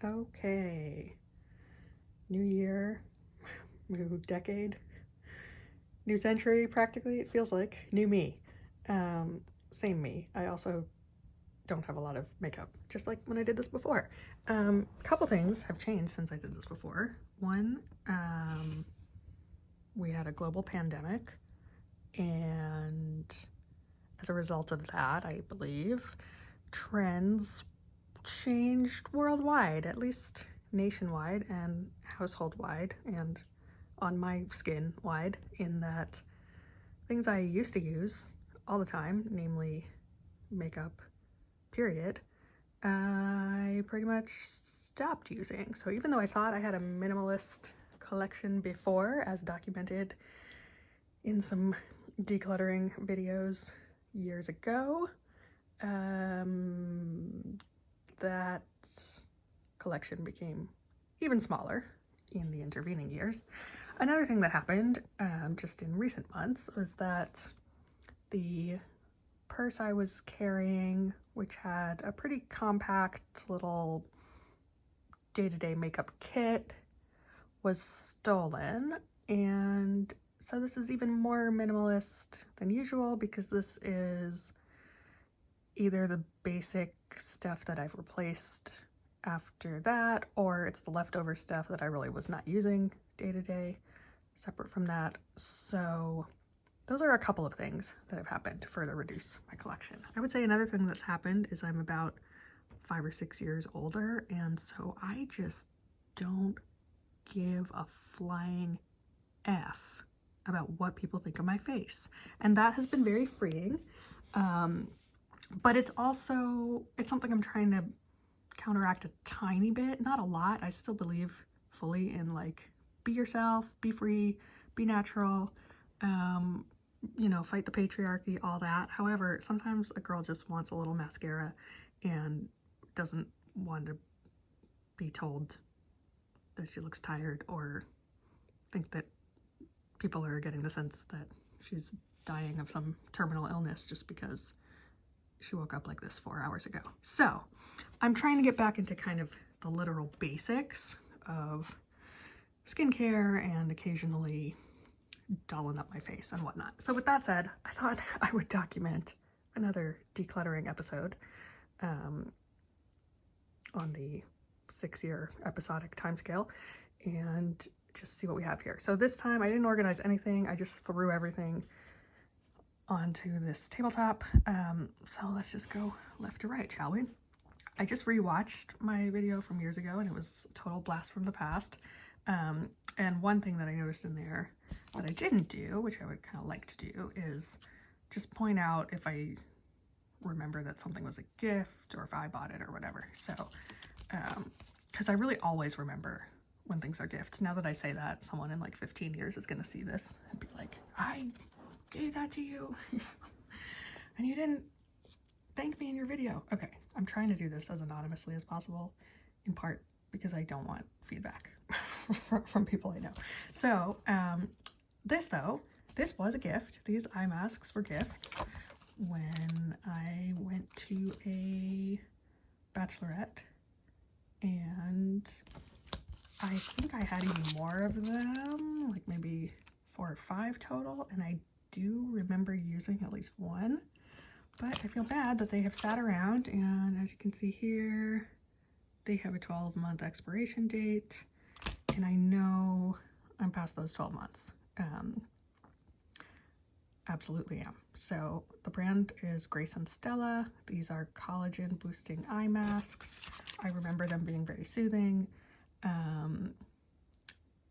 Okay. New year, new decade, new century, practically, it feels like. New me. Same me. I also don't have a lot of makeup, just like when I did this before. A couple things have changed since I did this before. One, we had a global pandemic, and as a result of that, I believe, trends changed worldwide, at least nationwide and household wide, and on my skin wide, in that things I used to use all the time, namely makeup, period, I pretty much stopped using. So even though I thought I had a minimalist collection before, as documented in some decluttering videos years ago, that collection became even smaller in the intervening years. Another thing that happened just in recent months was that the purse I was carrying, which had a pretty compact little day-to-day makeup kit, was stolen. And so this is even more minimalist than usual, because this is either the basic stuff that I've replaced after that, or it's the leftover stuff that I really was not using day to day, separate from that. So those are a couple of things that have happened to further reduce my collection. I would say another thing that's happened is I'm about 5 or 6 years older, and so I just don't give a flying F about what people think of my face. And that has been very freeing. But it's something I'm trying to counteract a tiny bit, not a lot. I still believe fully in, like, be yourself, be free, be natural, you know, fight the patriarchy, all that. However, sometimes a girl just wants a little mascara and doesn't want to be told that she looks tired, or think that people are getting the sense that she's dying of some terminal illness just because she woke up like this 4 hours ago. So I'm trying to get back into kind of the literal basics of skincare and occasionally dolling up my face and whatnot. So with that said, I thought I would document another decluttering episode on the 6-year episodic timescale and just see what we have here. So this time I didn't organize anything. I just threw everything onto this tabletop. So let's just go left to right, shall we? I just rewatched my video from years ago, and it was a total blast from the past. And one thing that I noticed in there that I didn't do, which I would kind of like to do, is just point out if I remember that something was a gift or if I bought it or whatever. So, because I really always remember when things are gifts. Now that I say that, someone in like 15 years is going to see this and be like, I gave that to you and you didn't thank me in your video. Okay, I'm trying to do this as anonymously as possible, in part because I don't want feedback from people I know. So this was a gift. These eye masks were gifts when I went to a bachelorette, and I think I had even more of them, like maybe 4 or 5 total, and I do remember using at least one, but I feel bad that they have sat around, and as you can see here, they have a 12-month expiration date, and I know I'm past those 12 months. Absolutely am. So the brand is Grace and Stella. These are collagen boosting eye masks. I remember them being very soothing.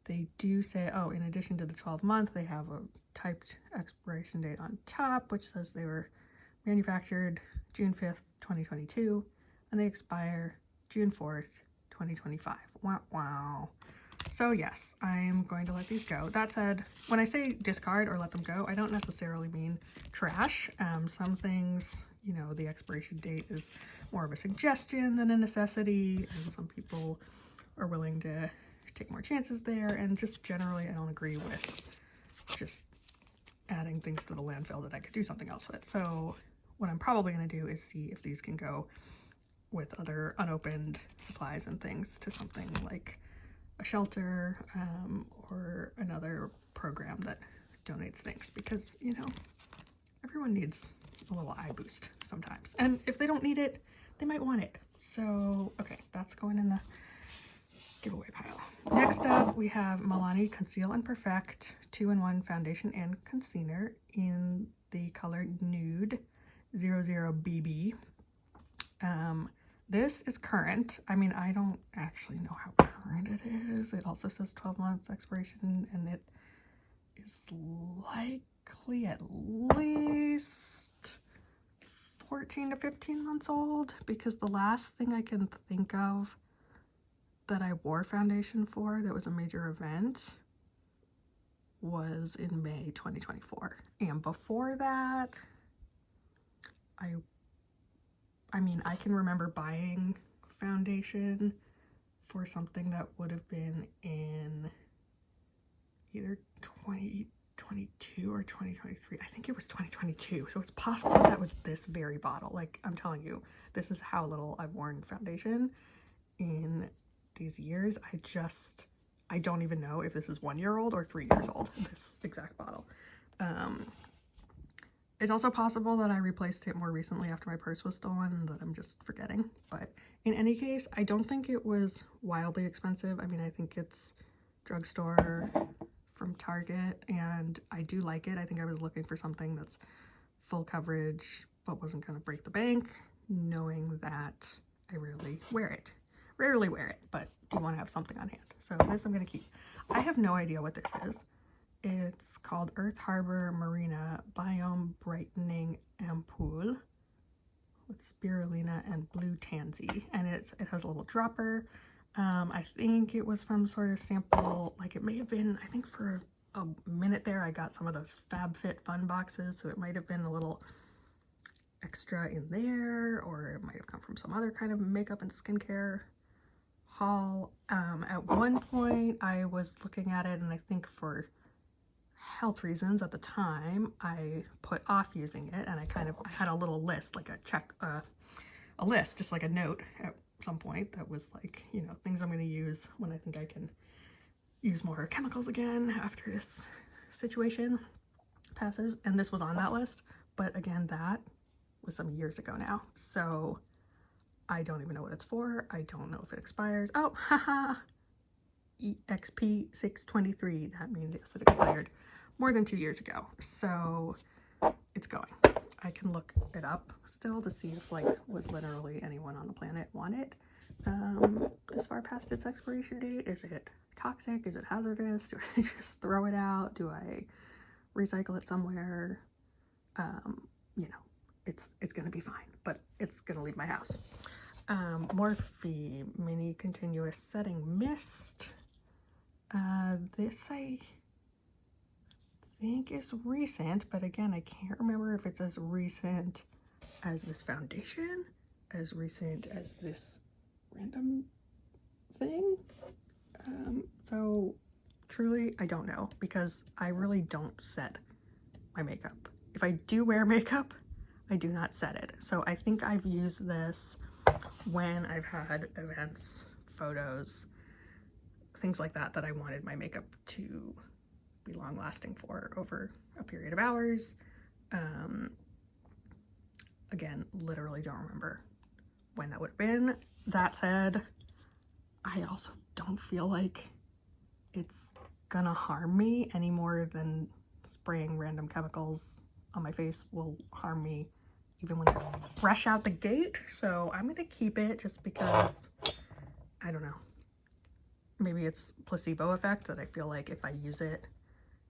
They do say, oh, in addition to the 12-month, they have a typed expiration date on top, which says they were manufactured June 5th, 2022, and they expire June 4th, 2025. Wow, wow. So yes, I'm going to let these go. That said, when I say discard or let them go, I don't necessarily mean trash. Some things, you know, the expiration date is more of a suggestion than a necessity, and some people are willing to take more chances there, and just generally I don't agree with just adding things to the landfill that I could do something else with. So what I'm probably going to do is see if these can go with other unopened supplies and things to something like a shelter or another program that donates things, because, you know, everyone needs a little eye boost sometimes. And if they don't need it, they might want it. So, okay, that's going in the giveaway pile. Next up, we have Milani Conceal Perfect 2-in-1 foundation and concealer in the color Nude 00BB. This is current. I mean, I don't actually know how current it is. It also says 12 months expiration, and it is likely at least 14 to 15 months old, because the last thing I can think of that I wore foundation for that was a major event was in May 2024. And before that, I mean, I can remember buying foundation for something that would have been in either 2022 or 2023. I think it was 2022. So it's possible that was this very bottle. Like, I'm telling you, this is how little I've worn foundation in these years. I don't even know if this is 1 year old or 3 years old, this exact bottle. It's also possible that I replaced it more recently after my purse was stolen and that I'm just forgetting. But in any case, I don't think it was wildly expensive. I mean, I think it's drugstore from Target, and I do like it. I think I was looking for something that's full coverage but wasn't going to break the bank, knowing that I rarely wear it, but do want to have something on hand. So this I'm going to keep. I have no idea what this is. It's called Harbor Marina Biome Brightening Ampoule with spirulina and blue tansy, and it has a little dropper. I think it was from sort of sample, like it may have been, I think for a minute there I got some of those FabFitFun boxes, so it might have been a little extra in there, or it might have come from some other kind of makeup and skincare haul. At one point I was looking at it, and I think for health reasons at the time I put off using it, and I had a little list, like a list, just like a note at some point that was like, you know, things I'm going to use when I think I can use more chemicals again after this situation passes, and this was on that list. But again, that was some years ago now, so I don't even know what it's for. I don't know if it expires. Oh, haha, EXP 623. That means yes, it expired more than 2 years ago, so it's going. I can look it up still to see if, like, would literally anyone on the planet want it this far past its expiration date. Is it toxic? Is it hazardous? Do I just throw it out? Do I recycle it somewhere? You know, it's gonna be fine, but it's gonna leave my house. Morphe Mini Continuous Setting Mist. This I think is recent, but again, I can't remember if it's as recent as this foundation, as recent as this random thing. So truly, I don't know, because I really don't set my makeup. If I do wear makeup, I do not set it. So I think I've used this when I've had events, photos, things like that, that I wanted my makeup to be long lasting for over a period of hours. Again, literally don't remember when that would have been. That said, I also don't feel like it's gonna harm me any more than spraying random chemicals on my face will harm me, even when it's fresh out the gate. So I'm gonna keep it just because, I don't know, maybe it's placebo effect that I feel like if I use it,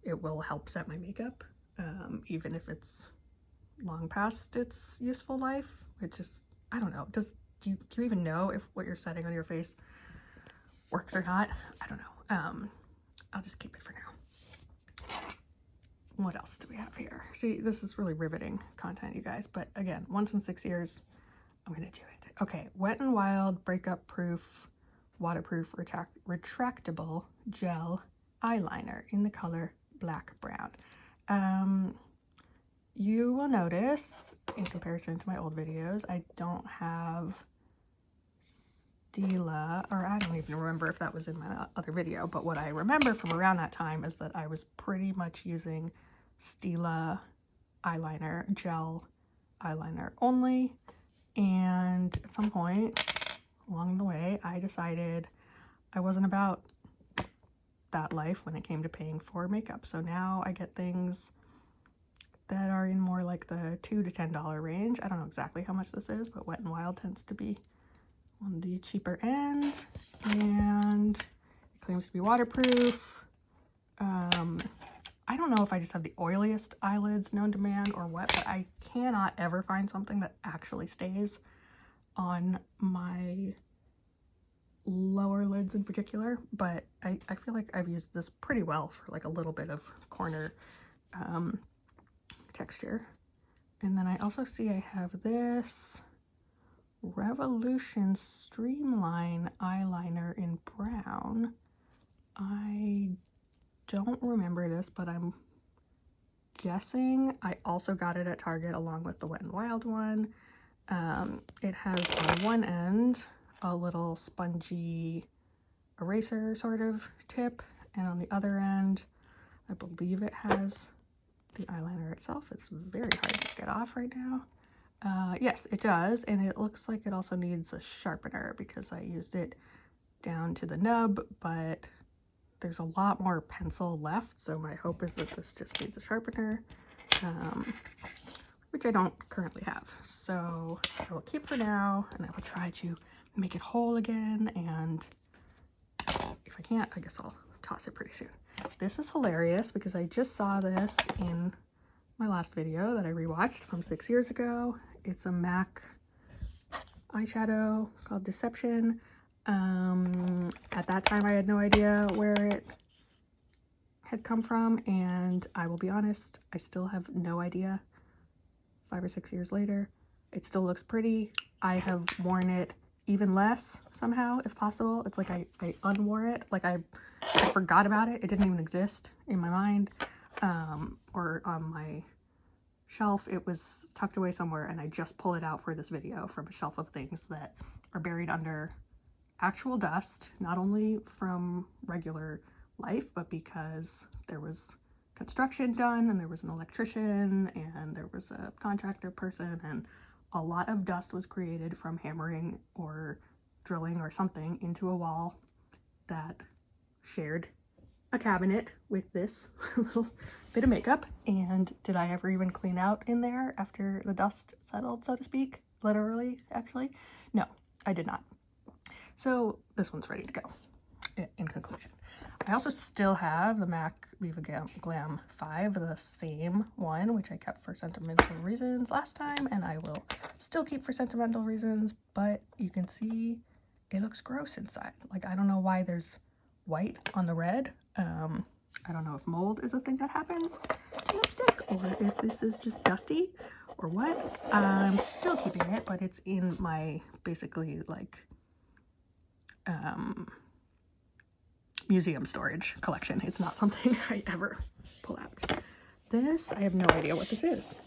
it will help set my makeup, even if it's long past its useful life. It just, I don't know. Do you even know if what you're setting on your face works or not? I don't know. I'll just keep it for now. What else do we have here? See, this is really riveting content, you guys. But again, once in 6 years, I'm gonna do it. Okay, Wet n Wild Breakup Proof Waterproof Retractable Gel Eyeliner in the color Black Brown. You will notice, in comparison to my old videos, I don't have Stella, or I don't even remember if that was in my other video, but what I remember from around that time is that I was pretty much using Stella eyeliner, gel eyeliner only, and at some point along the way I decided I wasn't about that life when it came to paying for makeup. So now I get things that are in more like the $2 to $10 range. I don't know exactly how much this is, but Wet n Wild tends to be on the cheaper end, and it claims to be waterproof. I don't know if I just have the oiliest eyelids known to man or what, but I cannot ever find something that actually stays on my lower lids in particular, but I feel like I've used this pretty well for like a little bit of corner texture. And then I also see I have this Revolution Streamline eyeliner in brown. I don't remember this, but I'm guessing I also got it at Target along with the Wet n Wild one. It has on one end a little spongy eraser sort of tip, and on the other end I believe it has the eyeliner itself. It's very hard to get off right now. Yes, it does, and it looks like it also needs a sharpener because I used it down to the nub, but there's a lot more pencil left, so my hope is that this just needs a sharpener, which I don't currently have. So I will keep for now, and I will try to make it whole again, and if I can't, I guess I'll toss it pretty soon. This is hilarious because I just saw this in my last video that I rewatched from 6 years ago. It's a MAC eyeshadow called Deception. At that time I had no idea where it had come from, and I will be honest, I still have no idea 5 or 6 years later. It still looks pretty. I have worn it even less somehow, if possible. It's like I unwore it, like I forgot about it. It didn't even exist in my mind or on my shelf. It was tucked away somewhere, and I just pulled it out for this video from a shelf of things that are buried under actual dust, not only from regular life, but because there was construction done, and there was an electrician, and there was a contractor person, and a lot of dust was created from hammering or drilling or something into a wall that shared a cabinet with this little bit of makeup. And did I ever even clean out in there after the dust settled, so to speak? Literally, actually? No, I did not. So this one's ready to go, in conclusion. I also still have the MAC Viva Glam 5, the same one, which I kept for sentimental reasons last time, and I will still keep for sentimental reasons, but you can see it looks gross inside. Like, I don't know why there's white on the red. I don't know if mold is a thing that happens in lipstick, or if this is just dusty, or what. I'm still keeping it, but it's in my, basically, like, museum storage collection. It's not something I ever pull out. This, I have no idea what this is.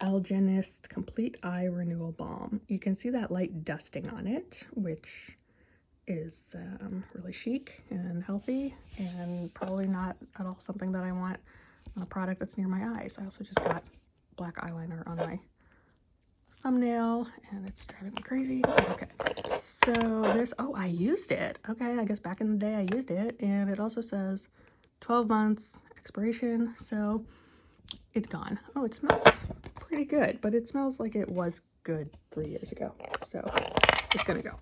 Algenist Complete Eye Renewal Balm. You can see that light dusting on it, which is really chic and healthy, and probably not at all something that I want on a product that's near my eyes. I also just got black eyeliner on my thumbnail, and it's driving me crazy. Okay, so this, oh, I used it. Okay, I guess back in the day I used it, and it also says 12 months expiration, so it's gone. Oh, it smells pretty good, but it smells like it was good 3 years ago, so it's gonna go.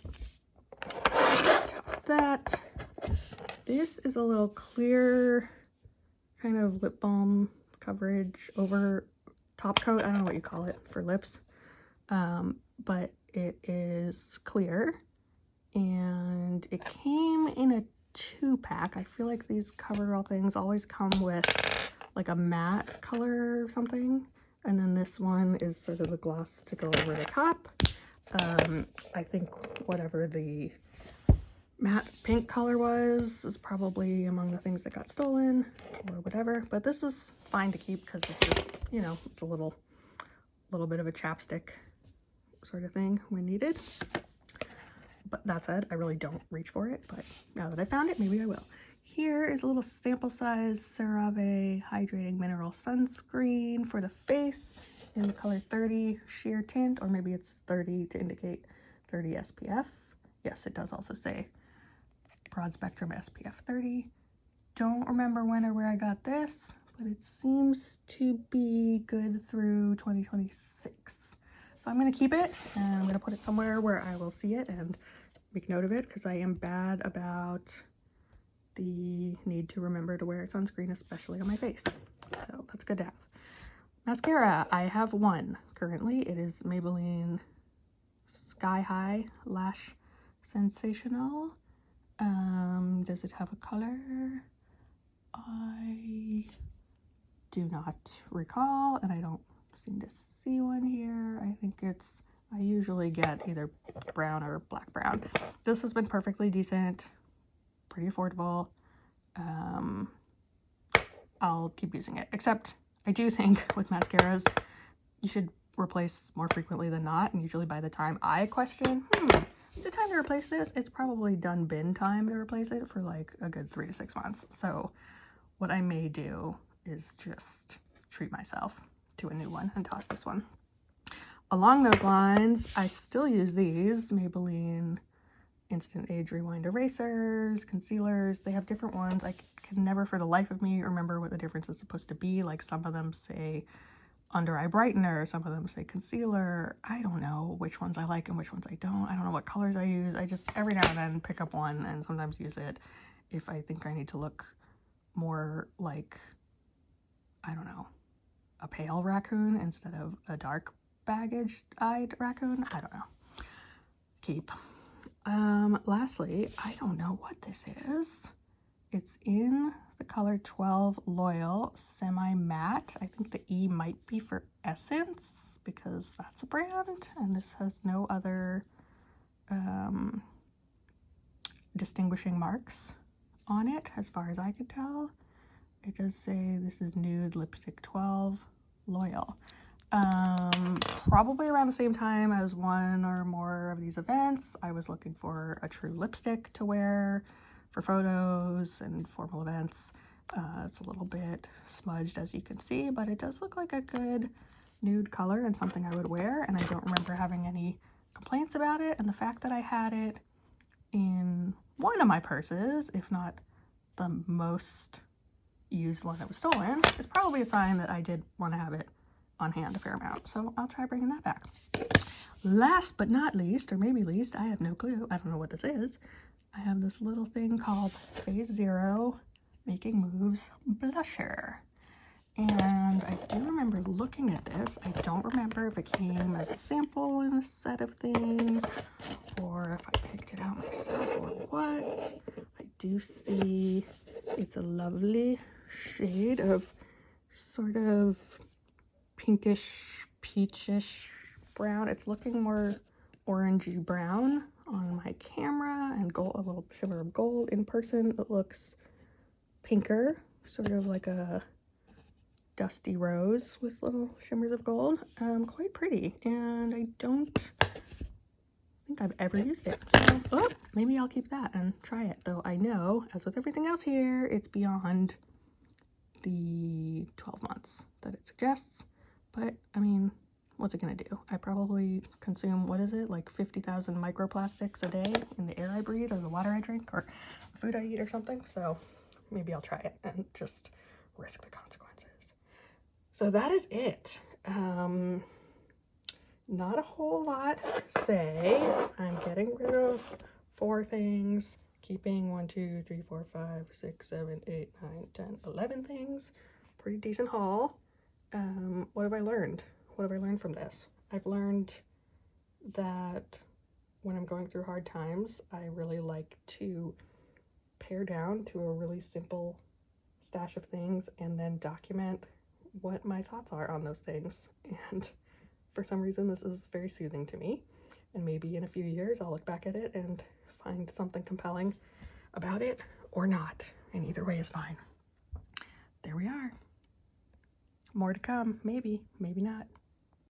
Toss that. This is a little clear kind of lip balm coverage over top coat. I don't know what you call it for lips. But it is clear, and it came in a 2-pack. I feel like these CoverGirl things always come with like a matte color or something, and then this one is sort of the gloss to go over the top. I think whatever the matte pink color was is probably among the things that got stolen or whatever, but this is fine to keep because it's just, you know, it's a little bit of a chapstick sort of thing when needed. But that said, I really don't reach for it, but now that I found it, maybe I will. Here is a little sample size Ceravé Hydrating Mineral Sunscreen for the face in the color 30 sheer tint, or maybe it's 30 to indicate 30 SPF. Yes, it does also say broad spectrum SPF 30. Don't remember when or where I got this, but it seems to be good through 2026. So I'm going to keep it, and I'm going to put it somewhere where I will see it and make note of it, because I am bad about the need to remember to wear sunscreen, especially on my face. So that's good to have. Mascara, I have one currently. It is Maybelline Sky High Lash Sensational. Does it have a color? I do not recall, and I don't seem to see one here. I think I usually get either brown or black brown. This has been perfectly decent, pretty affordable. I'll keep using it, except I do think with mascaras, you should replace more frequently than not, and usually by the time I question, is it time to replace this? It's probably been time to replace it for like a good 3 to 6 months. So what I may do is just treat myself to a new one and toss this one. Along those lines, I still use these Maybelline Instant Age Rewind erasers, concealers. They have different ones. I can never for the life of me remember what the difference is supposed to be. Like some of them say under eye brightener, some of them say concealer. I don't know which ones I like and which ones I don't. I don't know what colors I use. I just every now and then pick up one and sometimes use it if I think I need to look more like, I don't know, a pale raccoon instead of a dark baggage-eyed raccoon. I don't know. Keep. Lastly, I don't know what this is. It's in the color 12 Loyal Semi-Matte. I think the E might be for Essence because that's a brand, and this has no other distinguishing marks on it as far as I could tell. It does say this is Nude Lipstick 12 Loyal. Probably around the same time as one or more of these events, I was looking for a true lipstick to wear for photos and formal events. It's a little bit smudged, as you can see, but it does look like a good nude color and something I would wear, and I don't remember having any complaints about it. And the fact that I had it in one of my purses, if not the most used one that was stolen, is probably a sign that I did want to have it on hand a fair amount. So I'll try bringing that back. Last but not least, or maybe least, I have no clue. I don't know what this is. I have this little thing called Phase Zero Making Moves Blusher. And I do remember looking at this. I don't remember if it came as a sample in a set of things or if I picked it out myself or what. I do see it's a lovely shade of sort of pinkish, peachish brown. It's looking more orangey brown on my camera, and gold, a little shimmer of gold. In person, it looks pinker, sort of like a dusty rose with little shimmers of gold. Quite pretty, and I don't think I've ever used it. So maybe I'll keep that and try it, though I know, as with everything else here, it's beyond the 12 months that it suggests. But I mean, what's it gonna do? I probably consume, what is it, like 50,000 microplastics a day in the air I breathe or the water I drink or the food I eat or something. So maybe I'll try it and just risk the consequences. So that is it. Not a whole lot to say. I'm getting rid of 4 things, keeping 1, 2, 3, 4, 5, 6, 7, 8, 9, 10, 11 things. Pretty decent haul. What have I learned? What have I learned from this? I've learned that when I'm going through hard times, I really like to pare down to a really simple stash of things and then document what my thoughts are on those things. And for some reason, this is very soothing to me. And maybe in a few years, I'll look back at it and find something compelling about it or not. And either way is fine. There we are. More to come, maybe, maybe not.